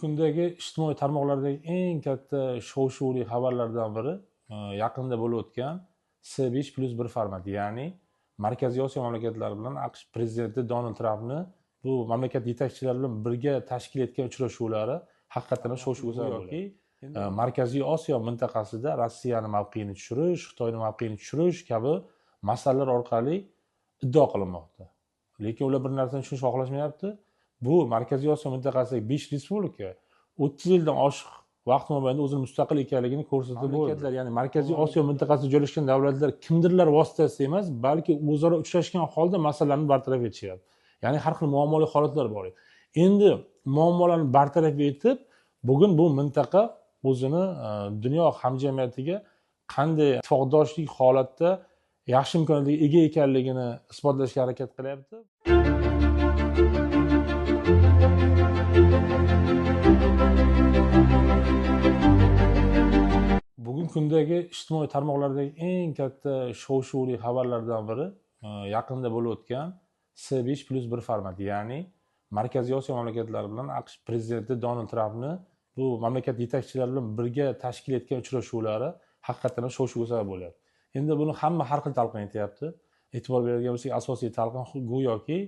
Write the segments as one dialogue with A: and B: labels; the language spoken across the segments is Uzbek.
A: kundagi ijtimoiy tarmoqlardagi eng katta shov-shuvli xabarlardan biri yaqinda bo'lib o'tgan C5+1 formati, ya'ni Markaziy Osiyo mamlakatlari bilan AQSh prezidenti Donald Trampni bu mamlakat yetakchilari bilan birga tashkil etgan uchrashuvlari haqiqatan shov-shuvga sabab bo'ldi. Markaziy Osiyo mintaqasida Rossiyani mavqeyini tushirish, Xitoyning mavqeyini tushirish kabi masalalar orqali iddao qilinmoqda. Lekin ular bir narsani tushunishni xohlashmayapti. Bu Markaziy Osiyo mintaqasidagi 5 respublika 30 yildan oshiq vaqt mobaynida o'zini mustaqil ekanligini ko'rsatib bo'ldi. Ya'ni Markaziy Osiyo mintaqasida joylashgan davlatlar kimdirlar vositasida emas, balki o'zaro uchrashgan holda masalalarni bartaraf etishyapti. Ya'ni har xil muammoli holatlar bor. Endi muammolarni bartaraf etib, bugun bu mintaqa o'zini dunyo hamjamiyatiga qanday ittifoqdoshlik holatda yaxshi imkoniyatga ega ekanligini isbotlashga harakat qilyapti. Bugungi kundagi ijtimoiy tarmoqlardagi eng katta shov-shuvli xabarlardan biri yaqinda bo'lib o'tgan C5+1 formati, ya'ni Markaziy Osiyo mamlakatlari bilan AQSh prezidenti Donald Trampni bu mamlakat yetakchilari bilan birga tashkil etgan uchrashuvlari haqiqatan shov-shuvga sabab bo'lyapti. Endi buni hamma har xil talqin etyapti. E'tibor beradigan bo'lsak, asosiy talqin go'yoki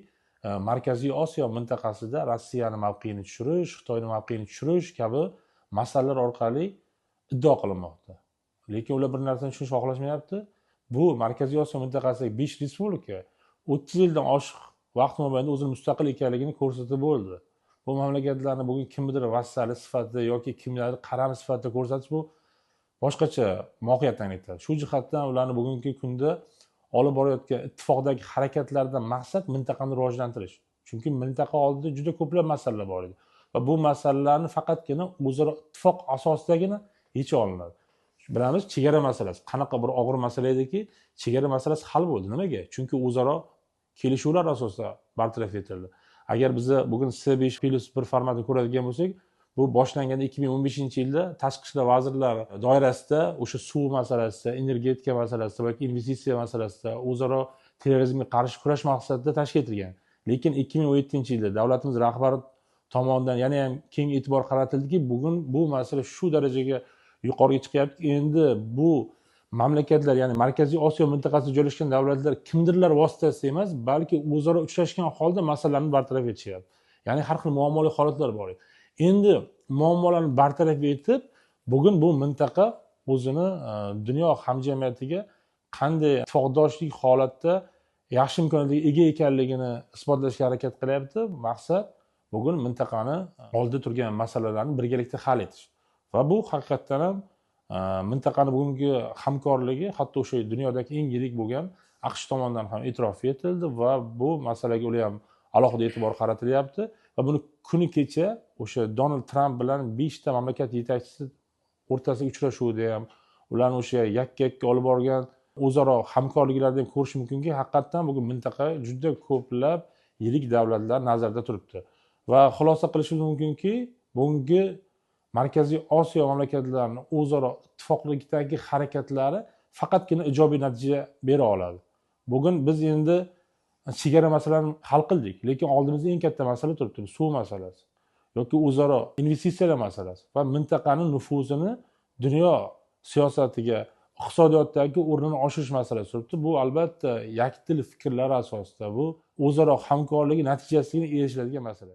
A: Markaziy Osiyo mintaqasida Rossiyani mavqeyini tushirish, Xitoyning mavqeyini tushirish kabi masalalar orqali iddao qilinmoqda. Lekin ular bir narsani tushunishni xohlashmayapti. Bu Markaziy Osiyo mintaqasidagi 5 respublika 30 yildan oshiq vaqt mobaynida o'zini mustaqil ekanligini ko'rsatib bo'ldi. Bu mamlakatlarni bugun kimdir vassali sifatida yoki kimlarni qarami sifatida ko'rsatish bu boshqacha mohiyatdan aytadi. Shu jihatdan ularni bugungi kunda olib borayotgan ittifoqdagi harakatlardan maqsad mintaqani rivojlantirish. Chunki mintaqa oldida juda ko'plab masalalar bor edi va bu masalalarni faqatgina o'zaro ittifoq asosidagina yecha olinadi. Bilamiz, chegara masalasi qanaqa bir og'ir masala ediki, chegara masalasi hal bo'ldi. Nimaga? Chunki o'zaro kelishuvlar asosida bartaraf etildi. Agar biz bugun C5+1 formatini ko'radigan bo'lsak, bu boshlangan 2015-yilda tashqi ishlar vazirlari doirasida o'sha suv masalasida, energetika masalasida va investitsiya masalasida o'zaro terrorizmga qarshi kurash maqsadida tashkil etilgan. Lekin 2017-yilda davlatimiz rahbari tomonidan yana ham keng e'tibor qaratildiki, bugun bu masala shu darajaga yuqoriga chiqyapti. Endi bu mamlakatlar, ya'ni Markaziy Osiyo mintaqasida joylashgan davlatlar kimdirlar vositasida emas, balki o'zaro uchrashgan holda masalalarni bartaraf etishyapti. Ya'ni har xil muammoli holatlar bor. Endi muammolarni bartaraf etib, bugun bu mintaqa o'zini dunyo hamjamiyatiga qanday ittifoqdoshlik holatda yaxshi imkoniyatga ega ekanligini isbotlashga harakat qilyapti. Maqsad bugun mintaqani oldida turgan masalalarni birgalikda hal etish. Va bu haqiqatdan ham mintaqani bugungi hamkorligi hatto o'sha dunyodagi eng yirik bo'lgan AQSh tomonidan ham e'tirof etildi va bu masalaga ular ham alohida e'tibor qaratilyapti va buni kuni kecha o'sha Donald Tramp bilan 5 ta mamlakat yetakchisi o'rtasidagi uchrashuvda ham ularni o'sha yakka-yakka olib borgan o'zaro hamkorliklardan ko'rish mumkinki, haqiqatdan bugun mintaqa juda ko'plab yirik davlatlar nazarda turibdi. Va xulosa qilishimiz mumkinki, bugungi Markaziy Osiyo mamlakatlarining o'zaro ittifoqlikdagi harakatlari faqatgina ijobiy natija bera oladi. Bugun biz endi chegara masalalarini hal qildik, lekin oldimizda eng katta masala turibdi, suv masalasi yoki o'zaro investitsiyalar masalasi va mintaqaning nufuzini dunyo siyosatiga, iqtisodiyotdagi o'rnini oshirish masalasi turibdi. Bu albatta yakdil fikrlar asosida, bu o'zaro hamkorligi natijasiga erishiladigan masala.